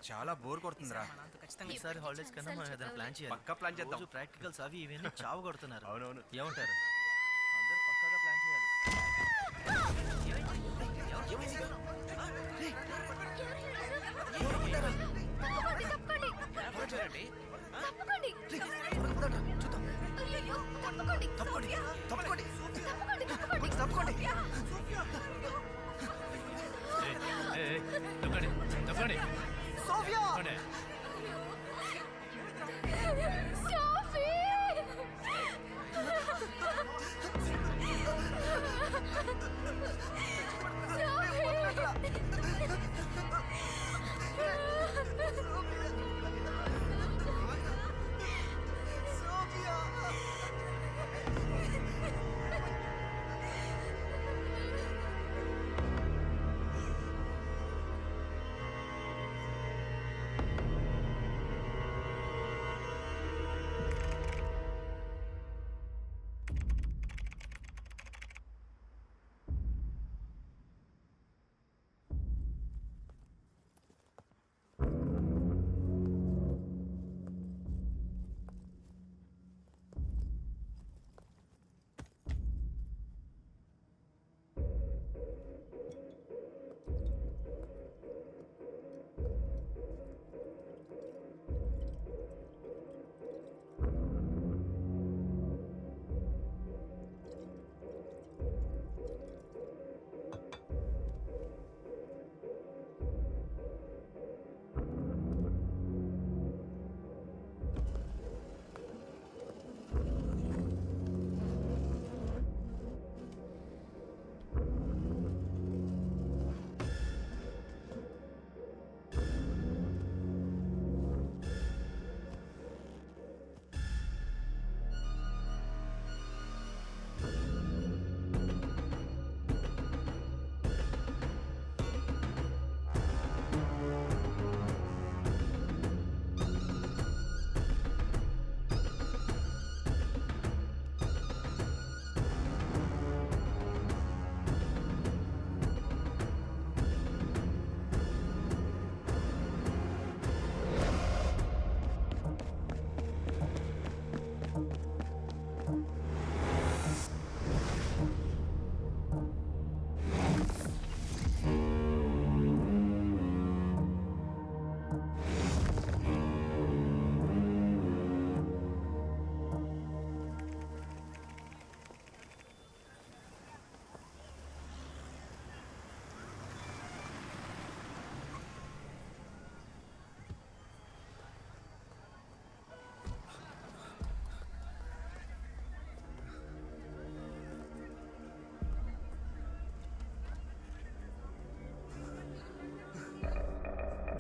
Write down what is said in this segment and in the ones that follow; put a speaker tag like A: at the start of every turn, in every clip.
A: చాలా బోర్ కొడుతుందిరా.
B: ఈసారి హాలిడేస్ కన్నా మనం ఏదైనా ప్లాన్ చేయాలి.
A: పక్కా ప్లాన్ చేద్దాం.
B: ప్రాక్టికల్స్ అవి ఇవన్నీ చావు కొడుతున్నారు.
A: అవునవును.
B: ఏమంటారు? అందరూ పక్కాగా ప్లాన్ చేయాలి.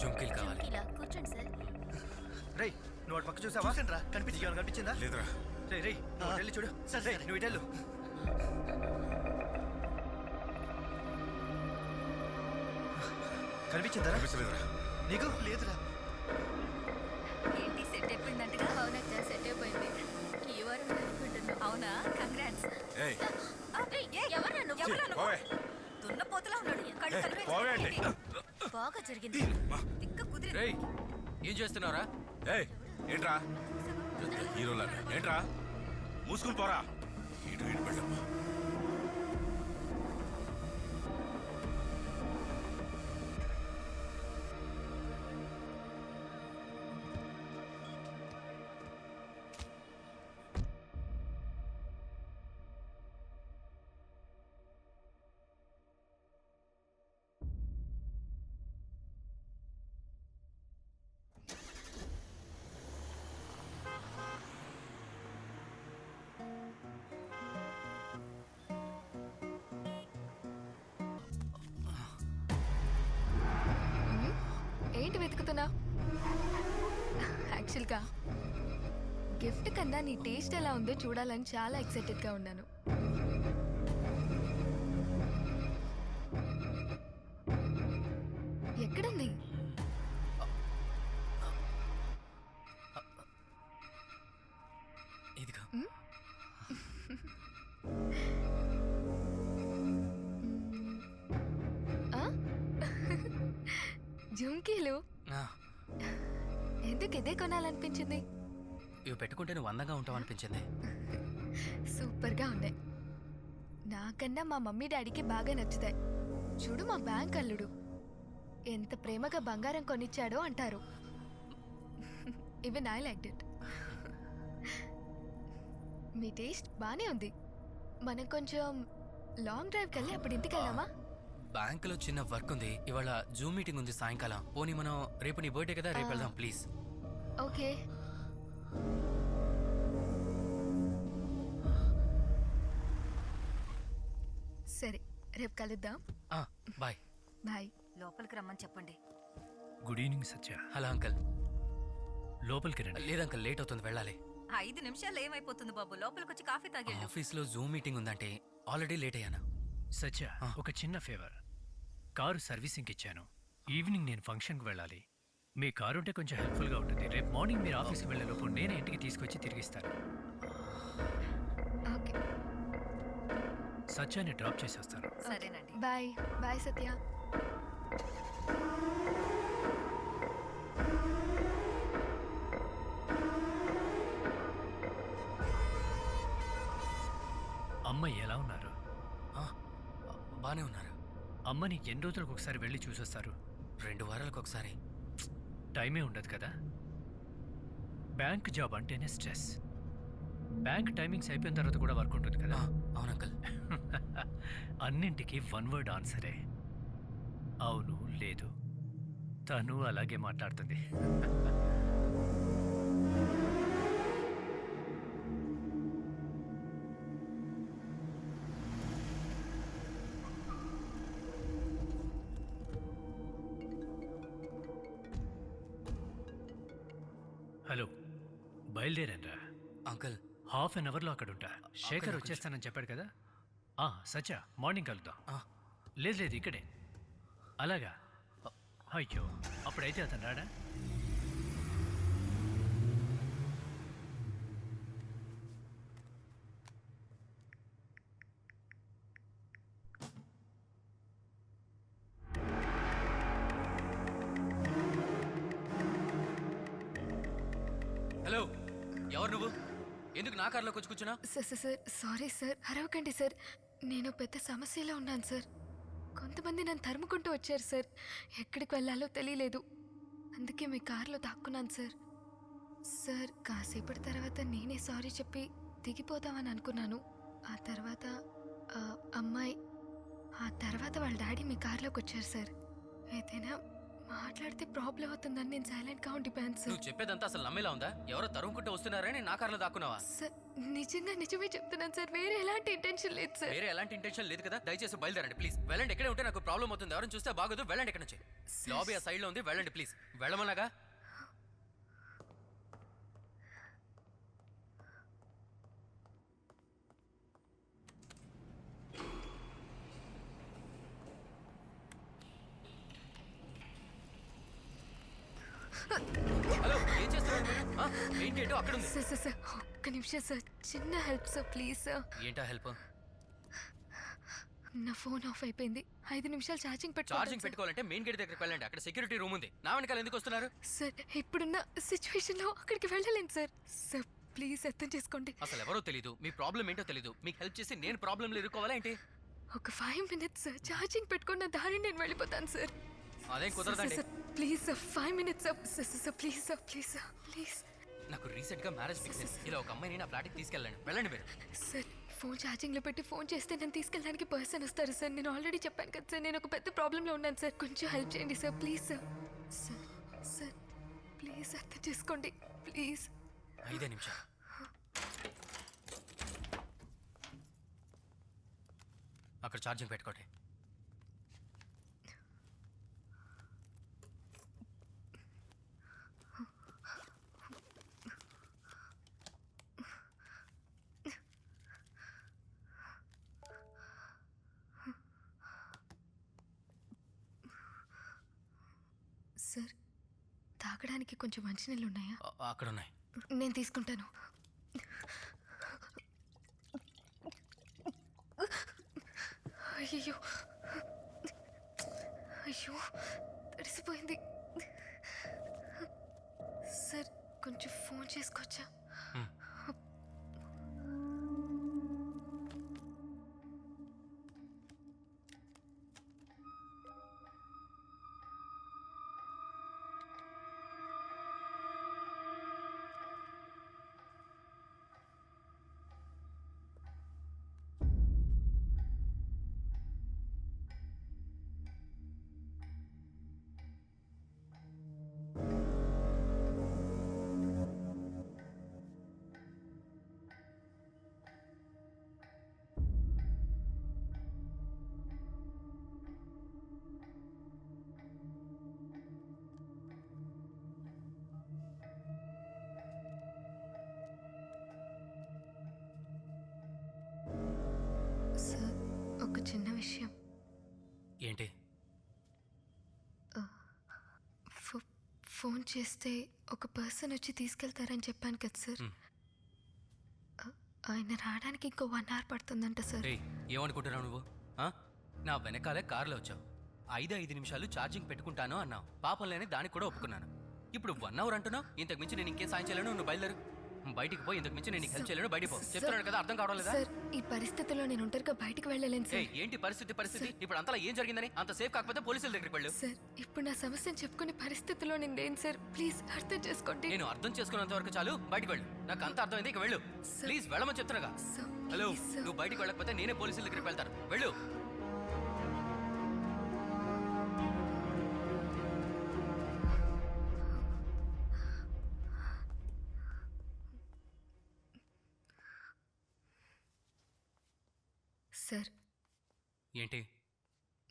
C: జుంకీలు కావాలి.
D: కూర్చోండి సార్.
A: రేయ్, నువ్వు అటు పక్క చూసావా? కనిపించిందా?
C: లేదురా.
A: రేయ్ నువ్వు వెళ్ళి చూడు. సరే నువ్వు ఇటెళ్ళు. కనిపించిందా?
C: కనిపించలేదురా.
A: నీకు లేదురా.
D: ఏంటి సెట్ అయిపోయిందంటగా? అవునక్క, సెట్ అయిపోయింది. ఈ వారం అనుకుంటున్నాను. అవునా? కంగ్రాట్స్.
C: ఏయ్
D: ఎవరా నువ్వు?
C: పోవే.
D: దున్నపోతులా ఉన్నాడు. కళ్ళు కనిపించ-
C: పోవే అంటే.
D: బాగా జరిగింది. తిక్క కుదిరింది.
C: ఏయ్ ఏం చేస్తున్నావురా? ఏయ్ ఏంట్రా హీరోలా ఏంట్రా? మూసుకుని పోరా. ఇటు ఇటు పెట్టమ్మా.
E: ఏంటి వెతుకుతున్నా? యాక్చువల్గా గిఫ్ట్ కన్నా నీ టేస్ట్ ఎలా ఉందో చూడాలని చాలా ఎక్సైటెడ్గా ఉన్నాను. ఎక్కడుంది?
B: ఇదిగా
E: జుంకీలు ఎందుకు ఇదే కొనాలనిపించింది?
F: ఇవి పెట్టుకుంటే నువ్వు అందంగా ఉంటావు అనిపించింది.
E: సూపర్గా ఉన్నాయి. నాకన్నా మా మమ్మీ డాడీకి బాగా నచ్చుతాయి. చూడు మా బ్యాంక్ అల్లుడు ఎంత ప్రేమగా బంగారం కొనిచ్చాడో అంటారు. Even I like it. Me taste బానే ఉంది. మనం కొంచెం లాంగ్ డ్రైవ్కి వెళ్ళి అప్పుడు ఇంటికి వెళ్దామా?
F: బ్యాంకులో చిన్న వర్క్ ఉంది, ఇవాళ జూమ్ మీటింగ్ ఉంది సాయంకాలం. పోనీ మనం రేపు నీ బర్త్డే కదా, రేపు వెళ్దాం ప్లీజ్.
E: ఓకే. సరే రేపు కలుద్దాం.
F: బాయ్.
E: బాయ్.
G: లోపలికి రమ్మని చెప్పండి.
H: Good evening Satya.
F: Hello uncle.
H: లోపలికి రండి.
F: లేదు అంకల్, లేట్ అవుతుంది, వెళ్ళాలి.
G: 5 నిమిషాలు ఏమైపోతుంది బాబు, లోపలికి వచ్చి కాఫీ తాగేళ్ళు.
F: ఆఫీస్లో జూమ్ మీటింగ్ ఉందంటే ఆల్రెడీ లేట్ అయ్యాను.
H: సత్య, ఒక చిన్న ఫేవర్. కారు సర్వీసింగ్కి ఇచ్చాను. ఈవినింగ్ నేను ఫంక్షన్కి వెళ్ళాలి. మీ కారు ఉంటే కొంచెం హెల్ప్ఫుల్గా ఉంటుంది. రేపు మార్నింగ్ మీరు ఆఫీస్కి వెళ్ళేలోపు నేనే ఇంటికి తీసుకొచ్చి తిరిగిస్తాను.
E: ఓకే.
H: సత్యాన్ని డ్రాప్ చేసి వస్తాను.
G: సరేనండి.
E: బాయ్. బాయ్ సత్య.
H: అమ్మ ఎలా ఉన్నారు?
F: బానే ఉన్నారు.
H: అమ్మని ఎన్ని రోజులకు ఒకసారి వెళ్ళి చూసొస్తారు?
F: 2 వారాలకు ఒకసారి.
H: టైమే ఉండదు కదా. బ్యాంక్ జాబ్ అంటేనే స్ట్రెస్. బ్యాంక్ టైమింగ్స్ అయిపోయిన తర్వాత కూడా వర్క్ ఉంటుంది కదా.
F: అవును అంకల్.
H: అన్నింటికి 1 వర్డ్ ఆన్సరే, అవును లేదు. తను అలాగే మాట్లాడుతుంది. హలో, బయలుదేరాన్రా.
F: అంకల్,
H: హాఫ్ అన్ అవర్లో అక్కడ ఉంటా. శేఖర్ వచ్చేస్తానని చెప్పాడు కదా. సత్య, మార్నింగ్ కలుద్దాం. లేదు లేదు, ఇక్కడే. అలాగా? అయ్యో, అప్పుడైతే అతను రాడా?
F: హలో, ఎవరు నువ్వు? ఎందుకు నా కార్లోకి వచ్చి కూర్చున్నా?
E: సార్ సారీ సార్, అరవకండి సార్. నేను పెద్ద సమస్యలో ఉన్నాను సార్. కొంతమంది నన్ను తరుముకుంటూ వచ్చారు సార్. ఎక్కడికి వెళ్ళాలో తెలియలేదు, అందుకే మీ కార్లో దాక్కున్నాను సార్. సార్, కాసేపటి తర్వాత నేనే సారీ చెప్పి దిగిపోదామని అనుకున్నాను. ఆ తర్వాత వాళ్ళ డాడీ మీ కార్లోకి వచ్చారు సార్. ఏదైనా మాట్లాడితే ప్రాబ్లం అవుతుందని నేను సైలెంట్గా ఉండిపోయాను సార్.
F: నువ్వు చెప్పేదంతా అసలు నమ్మేలా ఉందా? ఎవరో తరుముకుంటూ వస్తున్నారని నా కార్లో దాక్కున్నావా?
E: సార్, నిజమే చెప్తున్నాను సార్. వేరే ఎలాంటి ఇంటెన్షన్ లేదు సార్.
F: వేరే ఎలాంటి ఇంటెన్షన్ లేదు కదా. దయచేసి బయలుదేరండి ప్లీజ్. వెళ్ళండి. ఎక్కడే ఉంటే నాకు ప్రాబ్లం అవుతుంది. ఎవరైనా చూస్తే బాగోదు. వెళ్ళండి ఇక్కడ నుంచి. లాబీ ఆ సైడ్ లో ఉంది, వెళ్ళండి ప్లీజ్. వెళ్ళమన్నాగా. హలో, ఏం చేస్తున్నారు మీరు? మెయిన్ గేట్ అక్కడ ఉంది.
E: సార్ ఒక్క నిమిషం సార్, చిన్న హెల్ప్ సార్, ప్లీజ్ సార్.
F: ఏంటా హెల్ప్?
E: నా ఫోన్ ఆఫ్ అయిపోయింది. 5 నిమిషాలు ఛార్జింగ్
F: పెట్టుకోవాలంటే మెయిన్ గేట్ దగ్గరికి వెళ్ళండి. అక్కడ సెక్యూరిటీ రూమ్ ఉంది. నా వెనకాల ఎందుకు వస్తున్నారు?
E: సార్, ఇప్పుడున్న సిచ్యువేషన్ లో అక్కడికి వెళ్ళలేను సార్. సార్ ప్లీజ్ అర్థం చేసుకోండి.
F: అసలు ఎవరో తెలీదు, మీ ప్రాబ్లం ఏంటో తెలీదు. మీకు హెల్ప్ చేసి నేను ప్రాబ్లంలో ఇరుకోవాలా ఏంటి?
E: ఒక 5 minutes సార్, ఛార్జింగ్ పెట్టుకున్న దారి నేను వెళ్ళిపోతాను సార్.
F: అదేం కుదరదండి.
E: Please sir, 5 minutes sir, please sir, please sir, please.
F: నాకు రీసెంట్ గా మ్యారేజ్ ఫిక్స్ అయింది. ఇలా ఒక అమ్మాయిని నా ఫ్లాట్కి తీసుకెళ్ళండి. వెళ్ళండి మీరు.
E: సార్, ఫోన్ ఛార్జింగ్ లో పెట్టి ఫోన్ చేస్తే నన్ను తీసుకెళ్ళడానికి పర్సన్ వస్తారు సార్. నేను ఆల్రెడీ చెప్పాను కదా సార్, నేను ఒక పెద్ద ప్రాబ్లంలో ఉన్నాను సార్. కొంచెం హెల్ప్ చేయండి sir, please sir. Sir please అర్థం చేసుకోండి ప్లీజ్.
F: 5 నిమిషాలు. అక్కడ ఛార్జింగ్ పెట్టుకోండి.
E: సార్, తాగడానికి కొంచెం మంచినీళ్ళు ఉన్నాయా?
F: అక్కడ ఉన్నాయి.
E: నేను తీసుకుంటాను. అయ్యో తడిసిపోయింది. సార్ కొంచెం ఫోన్ చేసుకోవచ్చా? సార్ ఒక చిన్న విషయం.
F: ఏంటి?
E: ఫోన్ చేస్తే ఒక పర్సన్ వచ్చి తీసుకెళ్తారని చెప్పాను కదా సార్. ఆయన రావడానికి ఇంకో 1 hour పడుతుందంట సార్.
F: ఏయ్, ఏమనుకుంటున్నావు నువ్వు? నా వెనకాలే కారులో వచ్చావు. 5 నిమిషాలు ఛార్జింగ్ పెట్టుకుంటాను అన్నావు. పాపం లేని దానికి కూడా ఒప్పుకున్నాను. ఇప్పుడు 1 hour అంటున్నావు. ఇంతకు మించి నేను ఇంకేం సాయం చేయలేను. నువ్వు బయలుదేరు, బయటికి పోయి. ఇంతకు మించి నేను నీకు హెల్ప్ చేయలేను. బయటికి పో. చెప్తున్నాను కదా, అర్థం కావడం లేదా?
E: సార్ ఈ పరిస్థితిలో నేను ఒంటరిగా బయటికి వెళ్ళలేను సార్.
F: ఏంటి పరిస్థితి? ఇప్పుడు అంతలా ఏం జరిగిందని? అంత సేఫ్ కాకపోతే పోలీసుల దగ్గరికి వెళ్ళు.
E: సార్ ఇప్పుడు నా సమస్యను చెప్పుకునే పరిస్థితిలో నేను లేను సార్. ప్లీజ్ అర్థం చేసుకోండి.
F: నేను అర్థం చేసుకున్నంత వరకు చాలు. బయటికి వెళ్ళు. నాకు అంత అర్థమైంది. ఇక వెళ్ళు.
E: సార్.
F: ప్లీజ్ వెళ్ళమని చెప్తున్నాగా.
E: Sir,
F: hello,
E: please sir.
F: నువ్వు బయటికి వెళ్ళకపోతే నేనే పోలీసుల దగ్గరికి వెళ్తాను. వెళ్ళు.
E: సార్
F: ఏంటి?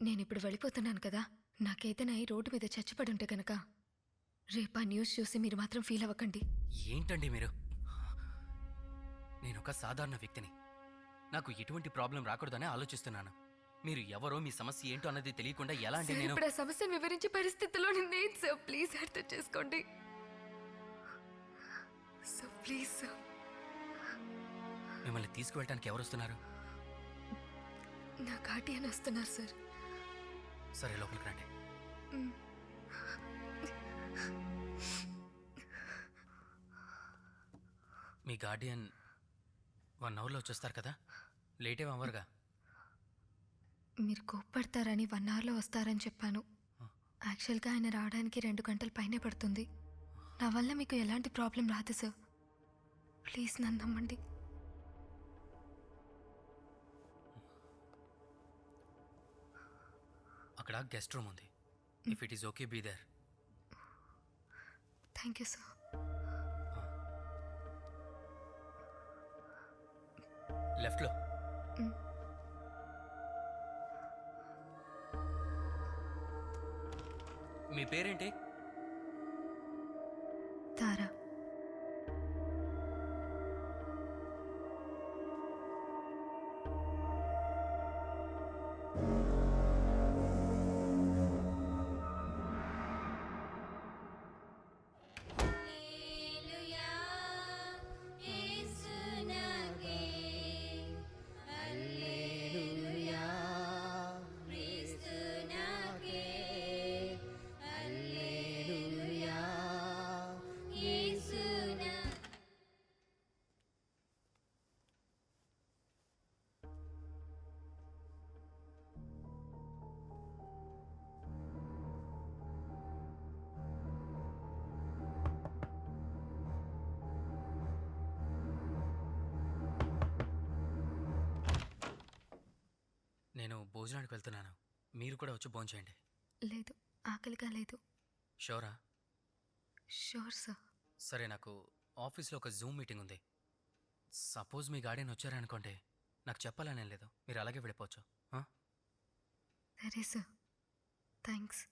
E: నేను ఇప్పుడు వెళ్ళిపోతున్నాను కదా, నాకేదైనా ఈ రోడ్డు మీద చచ్చిపడి ఉంటే కనుక రేపు ఆ న్యూస్ చూసి మీరు మాత్రం ఫీల్ అవ్వకండి.
F: ఏంటండి మీరు? నేను ఒక సాధారణ వ్యక్తిని. నాకు ఎటువంటి ప్రాబ్లం రాకూడదని ఆలోచిస్తున్నాను. మీరు ఎవరో, మీ సమస్య ఏంటో అన్నది తెలియకుండా ఎలా అంటే
E: సార్,
F: నేను
E: ఇప్పుడు ఆ సమస్యను వివరించే పరిస్థితిలో నేను లేను సార్. ప్లీజ్ అర్థం చేసుకోండి సార్. Please sir.
F: మిమ్మల్ని తీసుకువెళ్ళటానికి ఎవరు వస్తున్నారు?
E: నా గార్డియన్ వస్తున్నారు సార్.
F: సరే, లోపలికి రండి. మీ గార్డియన్ 1 hourలో వచ్చేస్తారు కదా? లేట్ ఏం అవ్వరుగా?
E: మీరు కోప్పడతారని 1 hourలో వస్తారని చెప్పాను. యాక్చువల్గా ఆయన రావడానికి 2 గంటల పైనే పడుతుంది. నా వల్ల మీకు ఎలాంటి ప్రాబ్లం రాదు సార్. ప్లీజ్ నన్ను నమ్మండి.
F: అక్కడ గెస్ట్ రూమ్ ఉంది. If it is okay, be there.
E: Thank you sir.
F: లెఫ్ట్లో. మీ పేరేంటి?
E: తారా.
F: నేను భోజనానికి వెళ్తున్నాను. మీరు కూడా వచ్చి భోంచేయండి.
E: లేదు, ఆకలిగా లేదు.
F: షూరా?
E: Sure sir.
F: సరే, నాకు ఆఫీస్లో ఒక జూమ్ మీటింగ్ ఉంది. సపోజ్ మీ గార్డియన్ వచ్చారనుకోండి, నాకు చెప్పాలనే లేదు. మీరు అలాగే వెళ్ళిపోవచ్చు.
E: సరే సార్, థ్యాంక్స్.